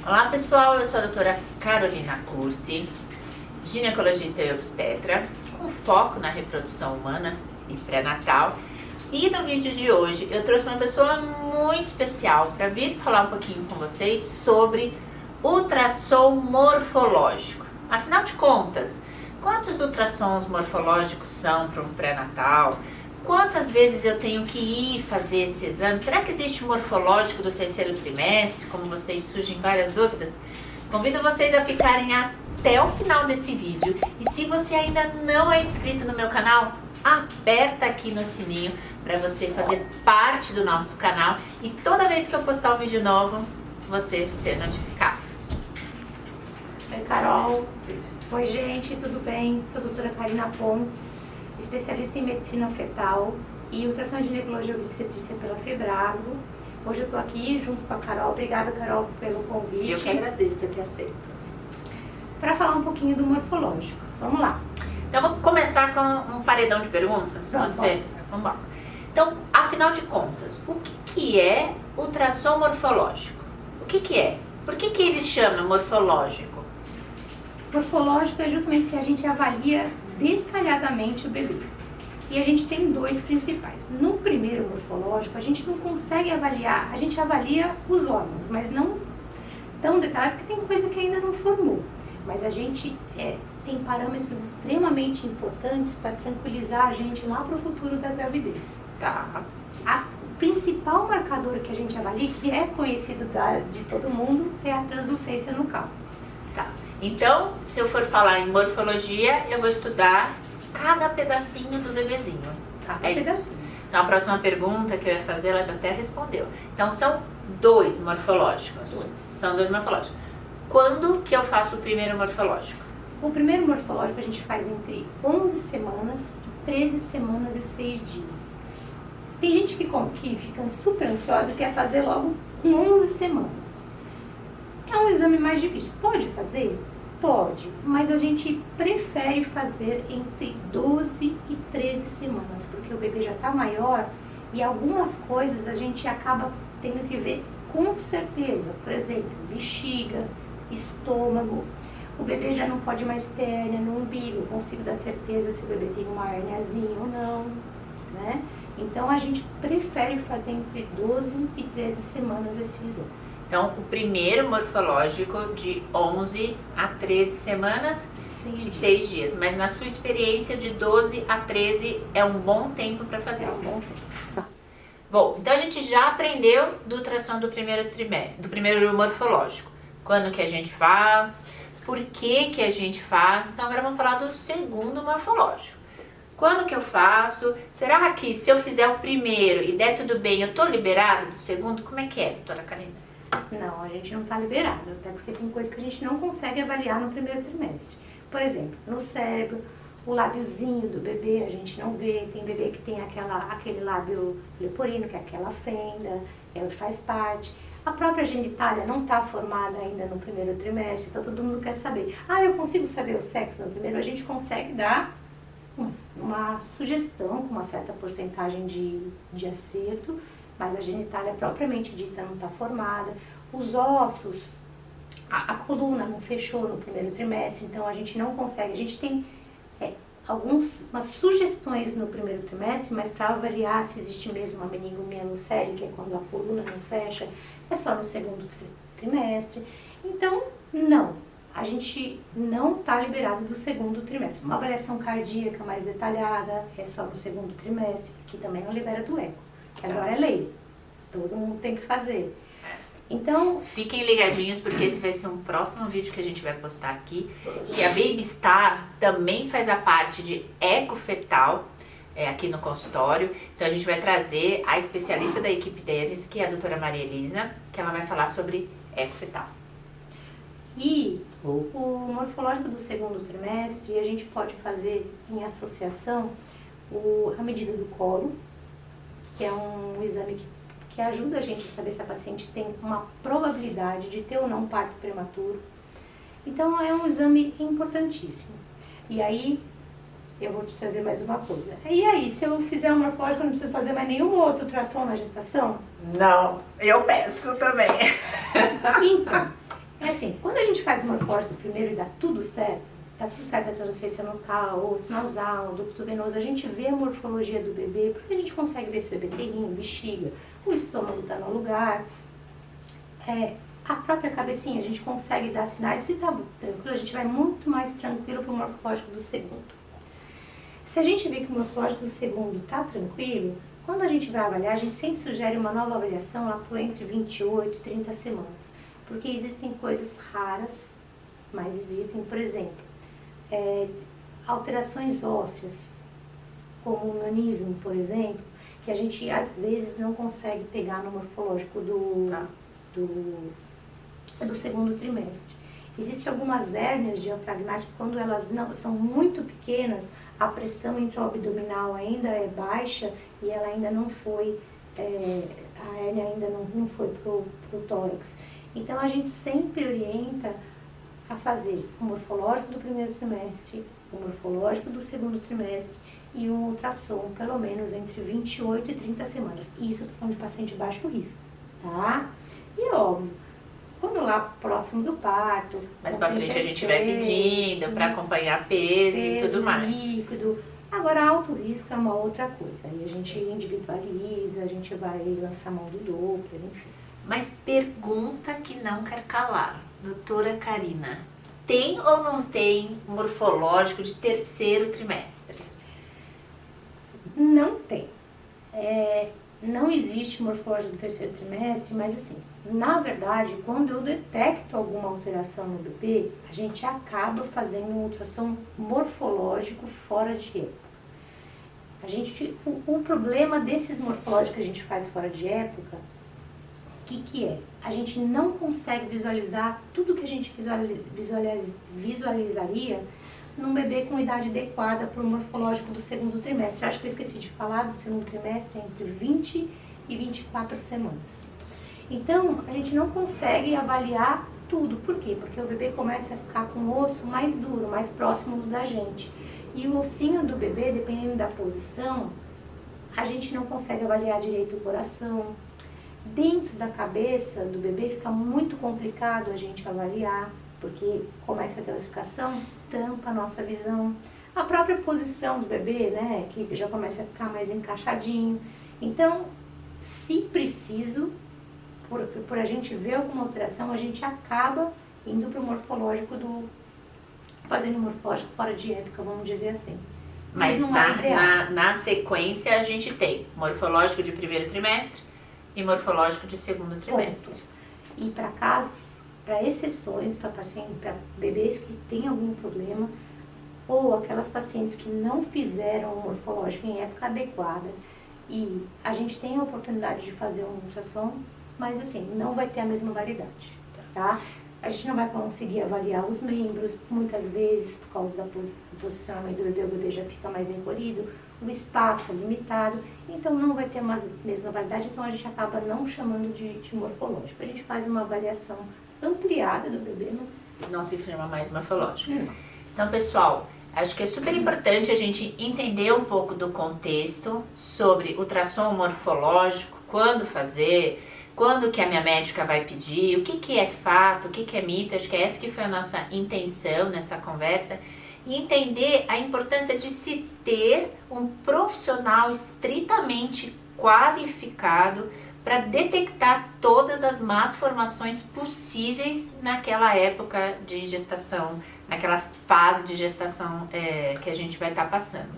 Olá pessoal, eu sou a doutora Carolina Cursi, ginecologista e obstetra, com foco na reprodução humana e pré-natal. E no vídeo de hoje eu trouxe uma pessoa muito especial para vir falar um pouquinho com vocês sobre ultrassom morfológico. Afinal de contas, quantos ultrassons morfológicos são para um pré-natal? Quantas vezes eu tenho que ir fazer esse exame? Será que existe morfológico do terceiro trimestre? Como vocês surgem várias dúvidas? Convido vocês a ficarem até o final desse vídeo. E se você ainda não é inscrito no meu canal, aperta aqui no sininho para você fazer parte do nosso canal e toda vez que eu postar um vídeo novo, você ser notificado. Oi, Carol. Oi, gente, tudo bem? Sou a doutora Karina Pontes, especialista em medicina fetal e ultrassom ginecologia e obstetrícia pela Febrasgo. Hoje eu tô aqui junto com a Carol. Obrigada, Carol, pelo convite. Eu que agradeço ter aceito. Para falar um pouquinho do morfológico. Vamos lá. Então, vou começar com um paredão de perguntas, pode ser? Vamos lá. Então, afinal de contas, o que é ultrassom morfológico? O que é? Por que ele chama morfológico? Morfológico é justamente porque a gente avalia detalhadamente o bebê. E a gente tem dois principais. No primeiro morfológico, a gente não consegue avaliar, a gente avalia os órgãos, mas não tão detalhado, porque tem coisa que ainda não formou. Mas a gente tem parâmetros extremamente importantes para tranquilizar a gente lá para o futuro da gravidez. Tá. O principal marcador que a gente avalia, que é conhecido de todo mundo, é a translucência nucal. Tá. Então, se eu for falar em morfologia, eu vou estudar cada pedacinho do bebezinho. Cada pedacinho. Então, a próxima pergunta que eu ia fazer, ela já até respondeu. Então, são dois morfológicos. São dois morfológicos. Quando que eu faço o primeiro morfológico? O primeiro morfológico a gente faz entre 11 semanas e 13 semanas e 6 dias. Tem gente que fica super ansiosa e quer fazer logo com 11 semanas. É um exame mais difícil. Pode fazer? Pode, mas a gente prefere fazer entre 12 e 13 semanas, porque o bebê já está maior e algumas coisas a gente acaba tendo que ver com certeza. Por exemplo, bexiga, estômago. O bebê já não pode mais ter hérnia no umbigo, consigo dar certeza se o bebê tem uma hérniazinha ou não, né? Então a gente prefere fazer entre 12 e 13 semanas esse exame. Então, o primeiro morfológico de 11 a 13 semanas e 6 dias. Mas na sua experiência, de 12 a 13 é um bom tempo para fazer. É um bom tempo. Tá. Bom, então a gente já aprendeu do ultrassom do primeiro trimestre, do primeiro morfológico. Quando que a gente faz, por que a gente faz. Então agora vamos falar do segundo morfológico. Quando que eu faço? Será que se eu fizer o primeiro e der tudo bem, eu tô liberada do segundo? Como é que é, doutora Karina? Não, a gente não está liberado, até porque tem coisas que a gente não consegue avaliar no primeiro trimestre. Por exemplo, no cérebro, o lábiozinho do bebê a gente não vê, tem bebê que tem aquele lábio leporino, que é aquela fenda, faz parte. A própria genitália não está formada ainda no primeiro trimestre, então todo mundo quer saber. Ah, eu consigo saber o sexo no primeiro? A gente consegue dar uma sugestão com uma certa porcentagem de acerto, mas a genitália propriamente dita não está formada. Os ossos, a coluna não fechou no primeiro trimestre, então a gente não consegue. A gente tem umas sugestões no primeiro trimestre, mas para avaliar se existe mesmo uma meningomielocele, que é quando a coluna não fecha, é só no segundo trimestre. Então, não, a gente não está liberado do segundo trimestre. Uma avaliação cardíaca mais detalhada é só no segundo trimestre, que também não libera do eco. Agora é lei, todo mundo tem que fazer. Então, fiquem ligadinhos porque esse vai ser um próximo vídeo que a gente vai postar aqui. Que a Baby Star também faz a parte de eco fetal aqui no consultório. Então a gente vai trazer a especialista da equipe deles, que é a doutora Maria Elisa, que ela vai falar sobre eco fetal. E o morfológico do segundo trimestre a gente pode fazer em associação a medida do colo, que é um exame que ajuda a gente a saber se a paciente tem uma probabilidade de ter ou não parto prematuro. Então é um exame importantíssimo. E aí, eu vou te trazer mais uma coisa. E aí, se eu fizer um morfológico, eu não preciso fazer mais nenhum outro ultrassom na gestação? Não, eu peço também. Então, É assim, quando a gente faz o morfológico primeiro e dá tudo certo a transferência nucal, osso nasal, ducto venoso, a gente vê a morfologia do bebê, porque a gente consegue ver se o bebê tem rim, bexiga, o estômago está no lugar, a própria cabecinha, a gente consegue dar sinais. Se está tranquilo, a gente vai muito mais tranquilo para o morfológico do segundo. Se a gente vê que o morfológico do segundo está tranquilo, quando a gente vai avaliar, a gente sempre sugere uma nova avaliação lá por entre 28 e 30 semanas, porque existem coisas raras, mas existem, por exemplo, alterações ósseas, como o nanismo, por exemplo, que a gente às vezes não consegue pegar no morfológico do segundo trimestre. Existem algumas hérnias diafragmáticas, quando elas não são muito pequenas, a pressão intraabdominal ainda é baixa e ela ainda não foi, a hérnia ainda não foi para o tórax. Então a gente sempre orienta a fazer o morfológico do primeiro trimestre, o morfológico do segundo trimestre e um ultrassom, pelo menos entre 28 e 30 semanas. Isso eu estou falando de paciente de baixo risco, tá? E é óbvio, quando lá próximo do parto... Mais pra frente a gente vai pedindo para acompanhar peso e tudo mais. Líquido. Agora, alto risco é uma outra coisa. Aí a gente individualiza, a gente vai lançar a mão do Doppler, enfim. Mas pergunta que não quer calar. Doutora Karina, tem ou não tem morfológico de terceiro trimestre? Não tem. Não existe morfológico do terceiro trimestre, mas assim, na verdade, quando eu detecto alguma alteração no bebê, a gente acaba fazendo um ultrassom morfológico fora de época. O problema desses morfológicos que a gente faz fora de época, o que é? A gente não consegue visualizar tudo que a gente visualizaria num bebê com idade adequada para o morfológico do segundo trimestre. Acho que eu esqueci de falar do segundo trimestre, entre 20 e 24 semanas. Então, a gente não consegue avaliar tudo. Por quê? Porque o bebê começa a ficar com o osso mais duro, mais próximo do da gente. E o ossinho do bebê, dependendo da posição, a gente não consegue avaliar direito o coração. Dentro da cabeça do bebê fica muito complicado a gente avaliar, porque começa a ter ossificação, tampa a nossa visão. A própria posição do bebê, né, que já começa a ficar mais encaixadinho. Então, se preciso, por a gente ver alguma alteração, a gente acaba indo para o morfológico fazendo um morfológico fora de época, vamos dizer assim. Mas na sequência a gente tem morfológico de primeiro trimestre e morfológico de segundo trimestre. Ponto. E para casos, para exceções, para bebês que têm algum problema, ou aquelas pacientes que não fizeram o morfológico em época adequada, e a gente tem a oportunidade de fazer um ultrassom, mas assim, não vai ter a mesma validade, tá? A gente não vai conseguir avaliar os membros, muitas vezes, por causa do posicionamento do bebê, o bebê já fica mais encolhido, o espaço é limitado, então não vai ter a mesma validade, então a gente acaba não chamando de morfológico. A gente faz uma avaliação ampliada do bebê, mas... Não se firma mais morfológico. Não. Então, pessoal, acho que é super importante a gente entender um pouco do contexto sobre ultrassom morfológico, quando fazer, quando que a minha médica vai pedir, o que é fato, o que é mito. Acho que essa que foi a nossa intenção nessa conversa. E entender a importância de se ter um profissional estritamente qualificado para detectar todas as más formações possíveis naquela época de gestação, naquela fase de gestação que a gente vai estar passando.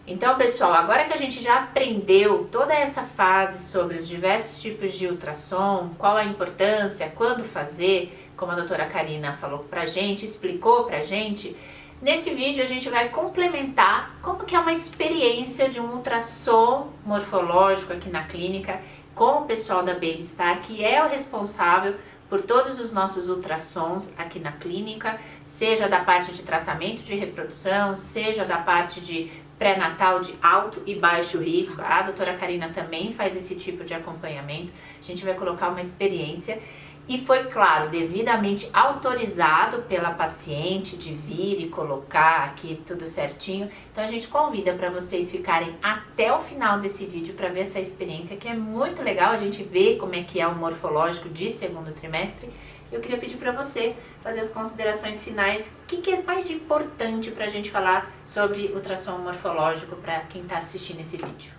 Então, pessoal, agora que a gente já aprendeu toda essa fase sobre os diversos tipos de ultrassom, qual a importância, quando fazer, como a doutora Karina falou pra gente, explicou pra gente, nesse vídeo a gente vai complementar como que é uma experiência de um ultrassom morfológico aqui na clínica com o pessoal da Babystar, que é o responsável por todos os nossos ultrassons aqui na clínica, seja da parte de tratamento de reprodução, seja da parte de pré-natal de alto e baixo risco. A doutora Karina também faz esse tipo de acompanhamento. A gente vai colocar uma experiência e foi, claro, devidamente autorizado pela paciente de vir e colocar aqui tudo certinho. Então a gente convida para vocês ficarem até o final desse vídeo para ver essa experiência, que é muito legal. A gente vê como é que é o morfológico de segundo trimestre Eu queria pedir para você fazer as considerações finais. O que é mais importante para a gente falar sobre ultrassom morfológico para quem está assistindo esse vídeo?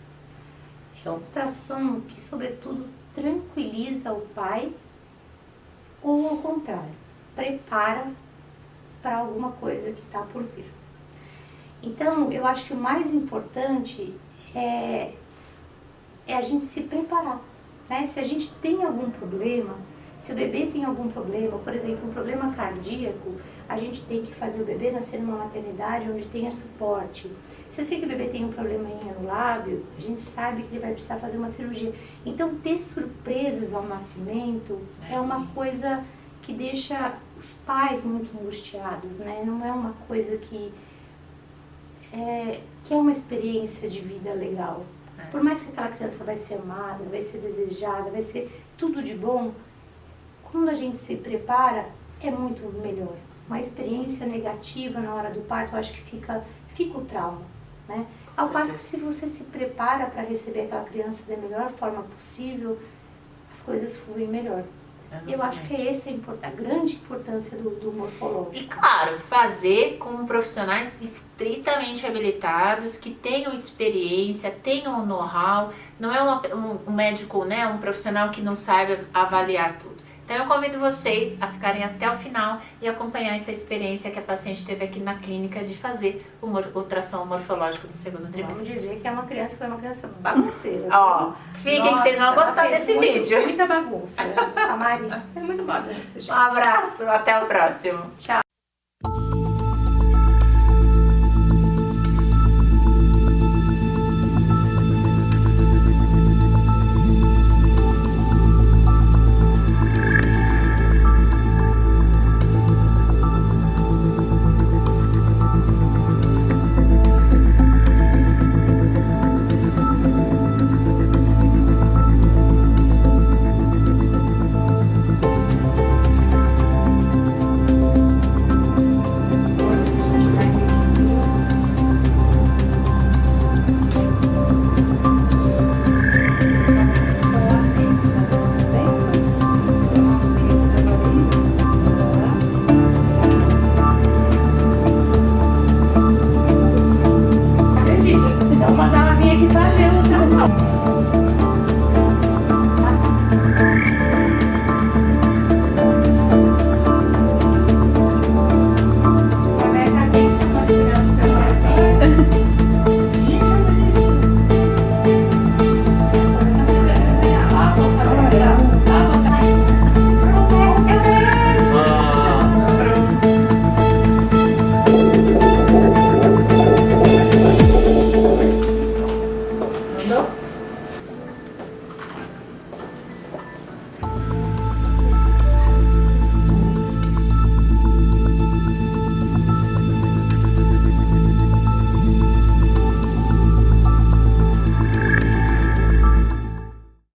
É um ultrassom que, sobretudo, tranquiliza o pai ou, ao contrário, prepara para alguma coisa que está por vir. Então, eu acho que o mais importante é a gente se preparar, né? Se a gente tem algum problema, se o bebê tem algum problema, por exemplo, um problema cardíaco, a gente tem que fazer o bebê nascer numa maternidade onde tenha suporte. Se eu sei que o bebê tem um probleminha no lábio, a gente sabe que ele vai precisar fazer uma cirurgia. Então, ter surpresas ao nascimento é uma coisa que deixa os pais muito angustiados, né? Não é uma coisa que é uma experiência de vida legal. Por mais que aquela criança vai ser amada, vai ser desejada, vai ser tudo de bom, quando a gente se prepara, é muito melhor. Uma experiência negativa na hora do parto, eu acho que fica o trauma, né? Ao passo que se você se prepara para receber aquela criança da melhor forma possível, as coisas fluem melhor. Eu acho que essa é a grande importância do morfológico. E claro, fazer com profissionais estritamente habilitados, que tenham experiência, tenham know-how, não é um médico, né, um profissional que não saiba avaliar tudo. Então eu convido vocês a ficarem até o final e acompanhar essa experiência que a paciente teve aqui na clínica de fazer o ultrassom morfológico do segundo trimestre. Vamos dizer que é uma criança, foi uma criança bagunceira. Ó, fiquem que vocês vão gostar desse vídeo. Muita bagunça, né? A Maria é muito bagunça, gente. Um abraço, até o próximo. Tchau.